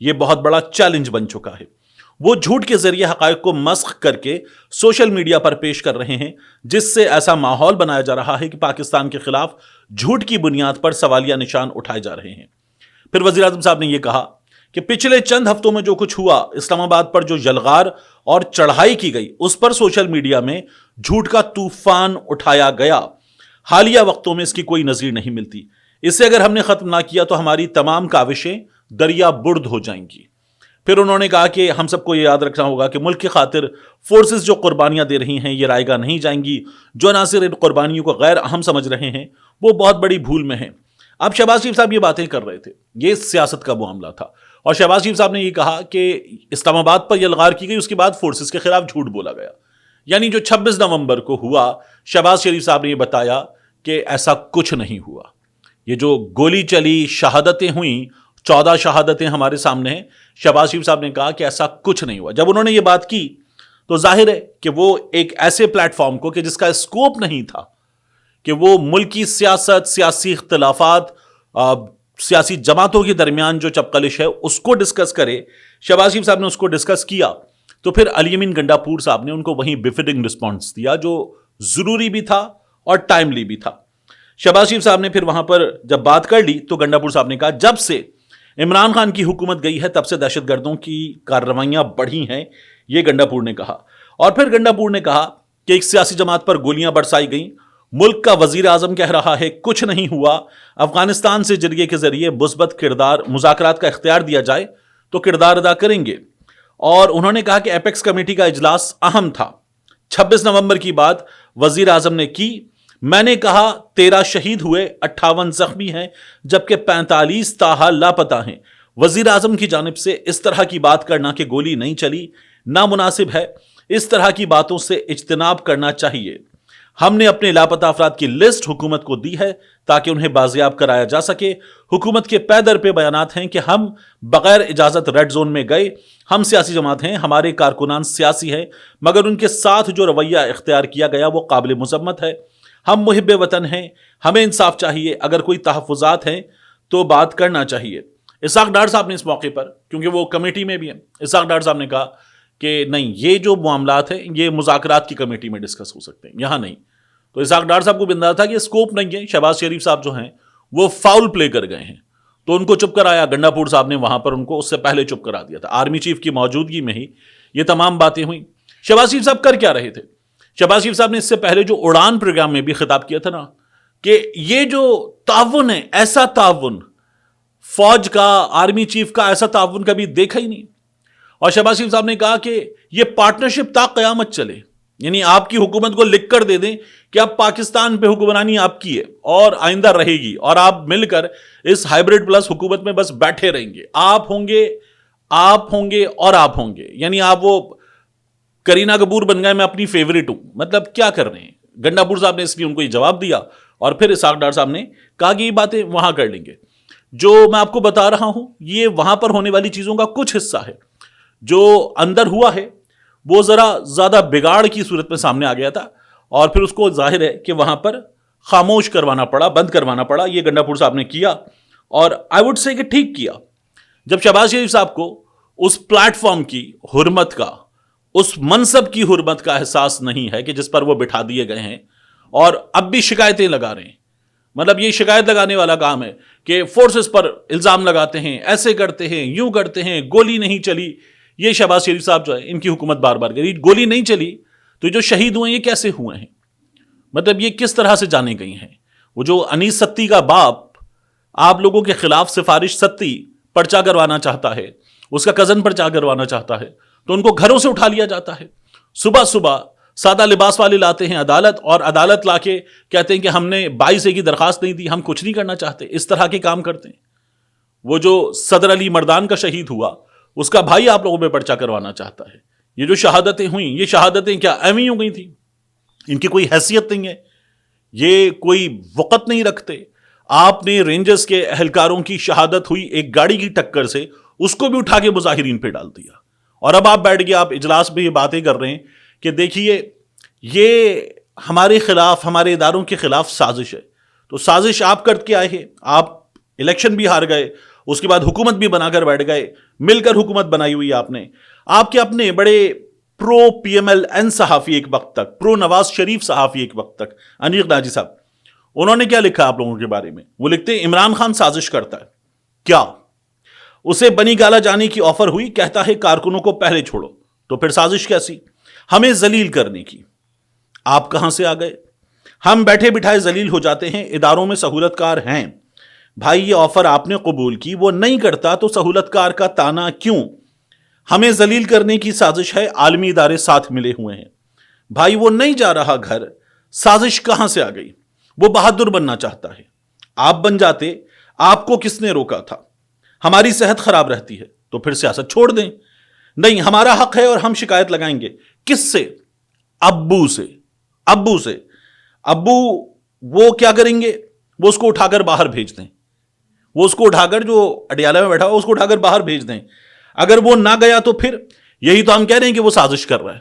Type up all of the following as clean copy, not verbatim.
یہ بہت بڑا چیلنج بن چکا ہے۔ وہ جھوٹ کے ذریعے حقائق کو مسخ کر کے سوشل میڈیا پر پیش کر رہے ہیں، جس سے ایسا ماحول بنایا جا رہا ہے کہ پاکستان کے خلاف جھوٹ کی بنیاد پر سوالیہ نشان اٹھائے جا رہے ہیں۔ پھر وزیر اعظم صاحب نے یہ کہا کہ پچھلے چند ہفتوں میں جو کچھ ہوا، اسلام آباد پر جو یلغار اور چڑھائی کی گئی، اس پر سوشل میڈیا میں جھوٹ کا طوفان اٹھایا گیا۔ حالیہ وقتوں میں اس کی کوئی نظیر نہیں ملتی۔ اسے اگر ہم نے ختم نہ کیا تو ہماری تمام کاوشیں دریا برد ہو جائیں گی۔ پھر انہوں نے کہا کہ ہم سب کو یہ یاد رکھنا ہوگا کہ ملک کی خاطر فورسز جو قربانیاں دے رہی ہیں یہ رائے گاہ نہیں جائیں گی۔ جو عناصر ان قربانیوں کو غیر اہم سمجھ رہے ہیں وہ بہت بڑی بھول میں ہیں۔ اب شہباز شریف صاحب یہ باتیں کر رہے تھے، یہ سیاست کا معاملہ تھا، اور شہباز شریف صاحب نے یہ کہا کہ اسلام آباد پر یلغار کی گئی، اس کے بعد فورسز کے خلاف جھوٹ بولا گیا۔ یعنی جو 26 نومبر کو ہوا، شہباز شریف صاحب نے یہ بتایا کہ ایسا کچھ نہیں ہوا۔ یہ جو گولی چلی، شہادتیں ہوئیں، 14 شہادتیں ہمارے سامنے ہیں، شہباز شریف صاحب نے کہا کہ ایسا کچھ نہیں ہوا۔ جب انہوں نے یہ بات کی تو ظاہر ہے کہ وہ ایک ایسے پلیٹ فارم کو کہ جس کا اسکوپ نہیں تھا کہ وہ ملکی سیاست، سیاسی اختلافات، سیاسی جماعتوں کے درمیان جو چپقلش ہے اس کو ڈسکس کرے، شہباز شریف صاحب نے اس کو ڈسکس کیا تو پھر علی امین گنڈاپور صاحب نے ان کو وہیں بفٹنگ رسپانس دیا جو ضروری بھی تھا اور ٹائملی بھی تھا۔ شہباز شریف صاحب نے پھر وہاں پر جب بات کر لی تو گنڈاپور صاحب نے کہا جب سے عمران خان کی حکومت گئی ہے تب سے دہشت گردوں کی کارروائیاں بڑھی ہیں، یہ گنڈاپور نے کہا۔ اور پھر گنڈاپور نے کہا کہ ایک سیاسی جماعت پر گولیاں برسائی گئیں، ملک کا وزیر اعظم کہہ رہا ہے کچھ نہیں ہوا، افغانستان سے جرگے کے ذریعے مثبت کردار، مذاکرات کا اختیار دیا جائے تو کردار ادا کریں گے۔ اور انہوں نے کہا کہ ایپیکس کمیٹی کا اجلاس اہم تھا۔ 26 نومبر کی بات وزیر اعظم نے کی، میں نے کہا 13 شہید ہوئے، 58 زخمی ہیں، جبکہ 45 تاحال لاپتہ ہیں۔ وزیر اعظم کی جانب سے اس طرح کی بات کرنا کہ گولی نہیں چلی نامناسب ہے، اس طرح کی باتوں سے اجتناب کرنا چاہیے۔ ہم نے اپنے لاپتہ افراد کی لسٹ حکومت کو دی ہے تاکہ انہیں بازیاب کرایا جا سکے۔ حکومت کے پے در پہ بیانات ہیں کہ ہم بغیر اجازت ریڈ زون میں گئے۔ ہم سیاسی جماعت ہیں، ہمارے کارکنان سیاسی ہیں، مگر ان کے ساتھ جو رویہ اختیار کیا گیا وہ قابل مذمت ہے۔ ہم محب وطن ہیں، ہمیں انصاف چاہیے، اگر کوئی تحفظات ہیں تو بات کرنا چاہیے۔ اسحاق ڈار صاحب نے اس موقع پر، کیونکہ وہ کمیٹی میں بھی ہیں، اسحاق ڈار صاحب نے کہا کہ نہیں، یہ جو معاملات ہیں یہ مذاکرات کی کمیٹی میں ڈسکس ہو سکتے ہیں، یہاں نہیں۔ تو اسحاق ڈار صاحب کو بھی اندازہ تھا کہ اسکوپ نہیں ہے، شہباز شریف صاحب جو ہیں وہ فاؤل پلے کر گئے ہیں، تو ان کو چپ کرایا۔ گنڈاپور صاحب نے وہاں پر ان کو اس سے پہلے چپ کرا دیا تھا، آرمی چیف کی موجودگی میں ہی یہ تمام باتیں ہوئیں۔ شہباز شریف صاحب کر کیا رہے تھے؟ شہباز شریف صاحب نے اس سے پہلے جو اڑان پروگرام میں بھی خطاب کیا تھا نا کہ یہ جو تعاون ہے، ایسا تعاون فوج کا، آرمی چیف کا ایسا تعاون کبھی دیکھا ہی نہیں۔ اور شہباز شریف صاحب نے کہا کہ یہ پارٹنرشپ تا قیامت چلے، یعنی آپ کی حکومت کو لکھ کر دے دیں کہ اب پاکستان پہ حکمرانی آپ کی ہے اور آئندہ رہے گی، اور آپ مل کر اس ہائیبرڈ پلس حکومت میں بس بیٹھے رہیں گے، آپ ہوں گے اور آپ ہوں گے، یعنی آپ وہ کرینہ کپور بن گئے، میں اپنی فیوریٹ ہوں۔ مطلب کیا کر رہے ہیں؟ گنڈاپور صاحب نے اس لیے ان کو یہ جواب دیا، اور پھر اسحاق ڈار صاحب نے کہا کہ یہ باتیں وہاں کر لیں گے۔ جو میں آپ کو بتا رہا ہوں یہ وہاں پر ہونے والی چیزوں کا کچھ حصہ ہے، جو اندر ہوا ہے وہ ذرا زیادہ بگاڑ کی صورت میں سامنے آ گیا تھا، اور پھر اس کو ظاہر ہے کہ وہاں پر خاموش کروانا پڑا، بند کروانا پڑا۔ یہ گنڈاپور صاحب نے کیا، اور آئی وڈ سے کہ ٹھیک کیا۔ جب شہباز شریف صاحب کو اس پلیٹ فارم کی حرمت کا، اس منصب کی حرمت کا احساس نہیں ہے کہ جس پر وہ بٹھا دیے گئے ہیں، اور اب بھی شکایتیں لگا رہے ہیں، مطلب یہ شکایت لگانے والا کام ہے کہ فورسز پر الزام لگاتے ہیں، ایسے کرتے ہیں، یوں کرتے ہیں، گولی نہیں چلی۔ یہ شہباز شریف صاحب جو ہے ان کی حکومت بار بار کری، گولی نہیں چلی تو جو شہید ہوئے یہ کیسے ہوئے ہیں؟ مطلب یہ کس طرح سے جانے گئی ہیں؟ وہ جو انیس ستی کا باپ آپ لوگوں کے خلاف سفارش ستی پرچہ کروانا چاہتا ہے، اس کا کزن پرچہ کروانا چاہتا ہے، تو ان کو گھروں سے اٹھا لیا جاتا ہے۔ صبح صبح سادہ لباس والے لاتے ہیں عدالت، اور عدالت لا کے کہتے ہیں کہ ہم نے 22A کی درخواست نہیں دی، ہم کچھ نہیں کرنا چاہتے۔ اس طرح کے کام کرتے ہیں۔ وہ جو صدر علی مردان کا شہید ہوا، اس کا بھائی آپ لوگوں پہ پرچہ کروانا چاہتا ہے۔ یہ جو شہادتیں ہوئیں، یہ شہادتیں کیا ایویں ہی ہو گئی تھیں؟ ان کی کوئی حیثیت نہیں ہے، یہ کوئی وقت نہیں رکھتے۔ آپ نے رینجرز کے اہلکاروں کی شہادت ہوئی ایک گاڑی کی ٹکر سے، اس کو بھی اٹھا کے مظاہرین پہ ڈال دیا، اور اب آپ بیٹھ کے آپ اجلاس میں یہ باتیں کر رہے ہیں کہ دیکھیے یہ ہمارے خلاف، ہمارے اداروں کے خلاف سازش ہے۔ تو سازش آپ کر کے آئے ہیں، آپ الیکشن بھی ہار گئے، اس کے بعد حکومت بھی بنا کر بیٹھ گئے, مل کر حکومت بنائی ہوئی آپ نے. آپ کے اپنے بڑے پرو پی ایم ایل این صحافی ایک وقت تک, پرو نواز شریف صحافی ایک وقت تک, انیق ناجی صاحب, انہوں نے کیا لکھا آپ لوگوں کے بارے میں؟ وہ لکھتے ہیں عمران خان سازش کرتا ہے. کیا اسے بنی گالا جانے کی آفر ہوئی؟ کہتا ہے کارکنوں کو پہلے چھوڑو. تو پھر سازش کیسی؟ ہمیں ذلیل کرنے کی. آپ کہاں سے آ گئے؟ ہم بیٹھے بٹھائے ذلیل ہو جاتے ہیں, اداروں میں سہولت کار ہیں. بھائی یہ آفر آپ نے قبول کی, وہ نہیں کرتا تو سہولت کار کا تانا کیوں؟ ہمیں ذلیل کرنے کی سازش ہے, عالمی ادارے ساتھ ملے ہوئے ہیں. بھائی وہ نہیں جا رہا گھر, سازش کہاں سے آ گئی؟ وہ بہادر بننا چاہتا ہے. آپ بن جاتے, آپ کو کس نے روکا تھا؟ ہماری صحت خراب رہتی ہے تو پھر سیاست چھوڑ دیں. نہیں, ہمارا حق ہے اور ہم شکایت لگائیں گے. کس سے؟ ابو سے. ابو سے. ابو وہ کیا کریں گے؟ وہ اس کو اٹھا کر باہر بھیج دیں. وہ اس کو اٹھا کر, جو اڈیالہ میں بیٹھا ہوا اس کو اٹھا کر باہر بھیج دیں. اگر وہ نہ گیا تو پھر یہی تو ہم کہہ رہے ہیں کہ وہ سازش کر رہا ہے.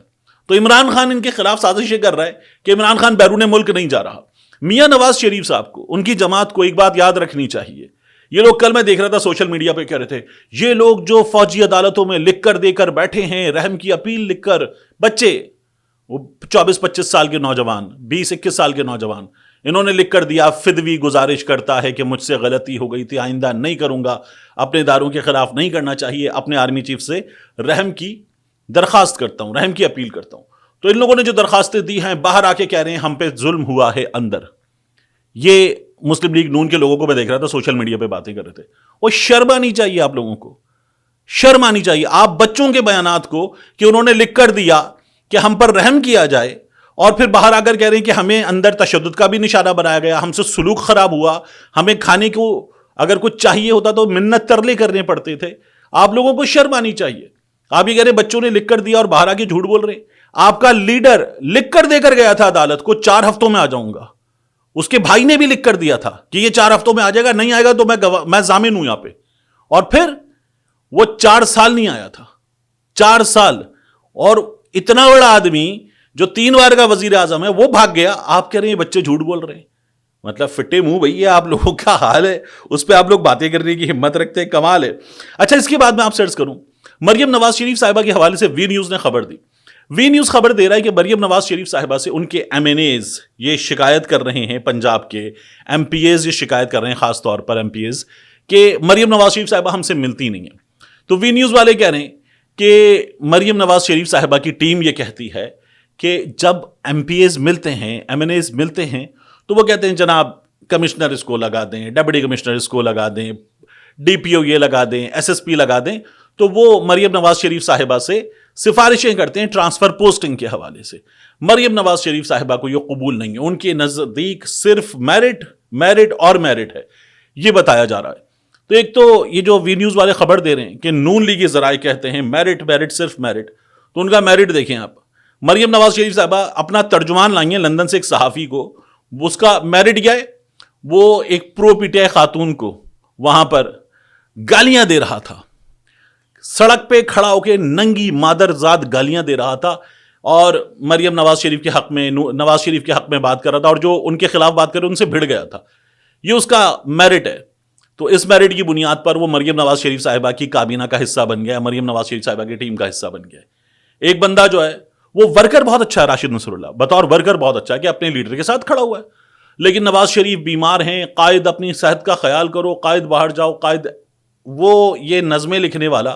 تو عمران خان ان کے خلاف سازش یہ کر رہا ہے کہ عمران خان بیرون ملک نہیں جا رہا. میاں نواز شریف صاحب کو, ان کی جماعت کو ایک بات یاد رکھنی چاہیے. یہ لوگ, کل میں دیکھ رہا تھا سوشل میڈیا پہ کہہ رہے تھے یہ لوگ جو فوجی عدالتوں میں لکھ کر دے کر بیٹھے ہیں, رحم کی اپیل لکھ کر, بچے, وہ 24-25 سال کے نوجوان, 20-21 سال کے نوجوان, انہوں نے لکھ کر دیا فدوی گزارش کرتا ہے کہ مجھ سے غلطی ہو گئی تھی, آئندہ نہیں کروں گا, اپنے اداروں کے خلاف نہیں کرنا چاہیے, اپنے آرمی چیف سے رحم کی درخواست کرتا ہوں, رحم کی اپیل کرتا ہوں. تو ان لوگوں نے جو درخواستیں دی ہیں, باہر آ کے کہہ رہے ہیں ہم پہ ظلم ہوا ہے اندر. یہ مسلم لیگ نون کے لوگوں کو میں دیکھ رہا تھا سوشل میڈیا پہ باتیں کر رہے تھے. وہ شرم آنی چاہیے آپ لوگوں کو, شرم آنی چاہیے. آپ بچوں کے بیانات کو کہ انہوں نے لکھ کر دیا کہ ہم پر رحم کیا جائے, اور پھر باہر آ کر کہہ رہے ہیں کہ ہمیں اندر تشدد کا بھی نشانہ بنایا گیا, ہم سے سلوک خراب ہوا, ہمیں کھانے کو اگر کچھ چاہیے ہوتا تو منت ترلے کرنے پڑتے تھے. آپ لوگوں کو شرم آنی چاہیے. آپ یہ کہہ رہے ہیں بچوں نے لکھ کر دیا اور باہر آ کے جھوٹ بول رہے ہیں. آپ کا لیڈر لکھ کر دے کر گیا تھا عدالت کو 4 ہفتوں میں آ جاؤں گا. اس کے بھائی نے بھی لکھ کر دیا تھا کہ یہ 4 ہفتوں میں آ جائے گا, نہیں آئے گا تو میں ضامن ہوں یہاں پہ. اور پھر وہ 4 سال نہیں آیا تھا, 4 سال. اور اتنا بڑا آدمی جو 3 بار کا وزیر اعظم ہے وہ بھاگ گیا. آپ کہہ رہے ہیں بچے جھوٹ بول رہے ہیں. مطلب فٹے منہ بھائی آپ لوگوں کا حال ہے, اس پہ آپ لوگ باتیں کرنے کی ہمت رکھتے ہیں, کمال ہے. اچھا, اس کے بعد میں آپ سے عرض کروں, مریم نواز شریف صاحبہ کے حوالے سے وی نیوز نے خبر دی. وی نیوز خبر دے رہا ہے کہ مریم نواز شریف صاحبہ سے ان کے ایم این ایز یہ شکایت کر رہے ہیں, پنجاب کے ایم پی ایز یہ شکایت کر رہے ہیں, خاص طور پر ایم پی ایز, کہ مریم نواز شریف صاحبہ ہم سے ملتی نہیں ہیں. تو وی نیوز والے کہہ رہے ہیں کہ مریم نواز شریف صاحبہ کی ٹیم یہ کہتی ہے کہ جب ایم پی ایز ملتے ہیں, ایم این ایز ملتے ہیں, تو وہ کہتے ہیں جناب کمشنر اس کو لگا دیں, ڈپٹی کمشنر اس کو لگا دیں, ڈی پی او یہ لگا دیں, ایس ایس پی لگا دیں. تو وہ مریم نواز شریف صاحبہ سے سفارشیں کرتے ہیں ٹرانسفر پوسٹنگ کے حوالے سے. مریم نواز شریف صاحبہ کو یہ قبول نہیں ہے. ان کے نزدیک صرف میرٹ اور میرٹ ہے, یہ بتایا جا رہا ہے. تو ایک تو یہ جو وی نیوز والے خبر دے رہے ہیں کہ نون لیگی ذرائع کہتے ہیں میرٹ صرف میرٹ, تو ان کا میرٹ دیکھیں آپ. مریم نواز شریف صاحبہ اپنا ترجمان لائیں ہیں لندن سے ایک صحافی کو, اس کا میرٹ کیا ہے, وہ ایک پرو پی ٹی آئی خاتون کو وہاں پر گالیاں دے رہا تھا, سڑک پہ کھڑا ہو کے ننگی مادر زاد گالیاں دے رہا تھا, اور مریم نواز شریف کے حق میں بات کر رہا تھا, اور جو ان کے خلاف بات کر رہے ان سے بھڑ گیا تھا. یہ اس کا میرٹ ہے. تو اس میرٹ کی بنیاد پر وہ مریم نواز شریف صاحبہ کی کابینہ کا حصہ بن گیا, مریم نواز شریف صاحبہ کی ٹیم کا حصہ بن گیا. ایک بندہ جو ہے وہ ورکر بہت اچھا ہے, راشد نصر اللہ بطور ورکر بہت اچھا ہے کہ اپنے لیڈر کے ساتھ کھڑا ہوا ہے, لیکن نواز شریف بیمار ہیں, قائد اپنی صحت کا خیال کرو, قائد باہر جاؤ, قائد, وہ یہ نظمیں لکھنے والا,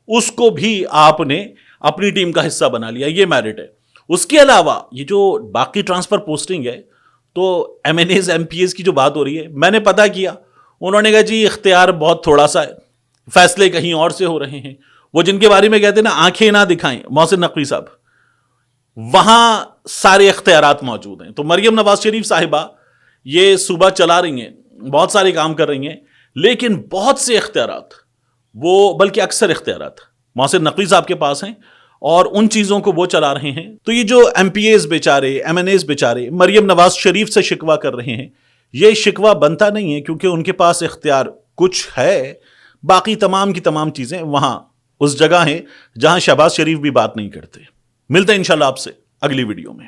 اس کو بھی آپ نے اپنی ٹیم کا حصہ بنا لیا. یہ میرٹ ہے. اس کے علاوہ یہ جو باقی ٹرانسفر پوسٹنگ ہے, تو M N As M P As کی جو بات ہو رہی ہے, میں نے پتہ کیا, انہوں نے کہا جی اختیار بہت تھوڑا سا ہے, فیصلے کہیں اور سے ہو رہے ہیں. وہ جن کے بارے میں کہتے ہیں نا آنکھیں نہ دکھائیں, محسن نقوی صاحب, وہاں سارے اختیارات موجود ہیں. تو مریم نواز شریف صاحبہ یہ صوبہ چلا رہی ہیں, بہت سارے کام کر رہی ہیں, لیکن بہت سے اختیارات, وہ بلکہ اکثر اختیارات محسن نقوی صاحب کے پاس ہیں, اور ان چیزوں کو وہ چلا رہے ہیں. تو یہ جو ایم پی ایز بیچارے, ایم این ایز بیچارے مریم نواز شریف سے شکوہ کر رہے ہیں, یہ شکوہ بنتا نہیں ہے, کیونکہ ان کے پاس اختیار کچھ ہے, باقی تمام کی تمام چیزیں وہاں اس جگہ ہیں جہاں شہباز شریف بھی بات نہیں کرتے. ملتے ہیں انشاءاللہ آپ سے اگلی ویڈیو میں.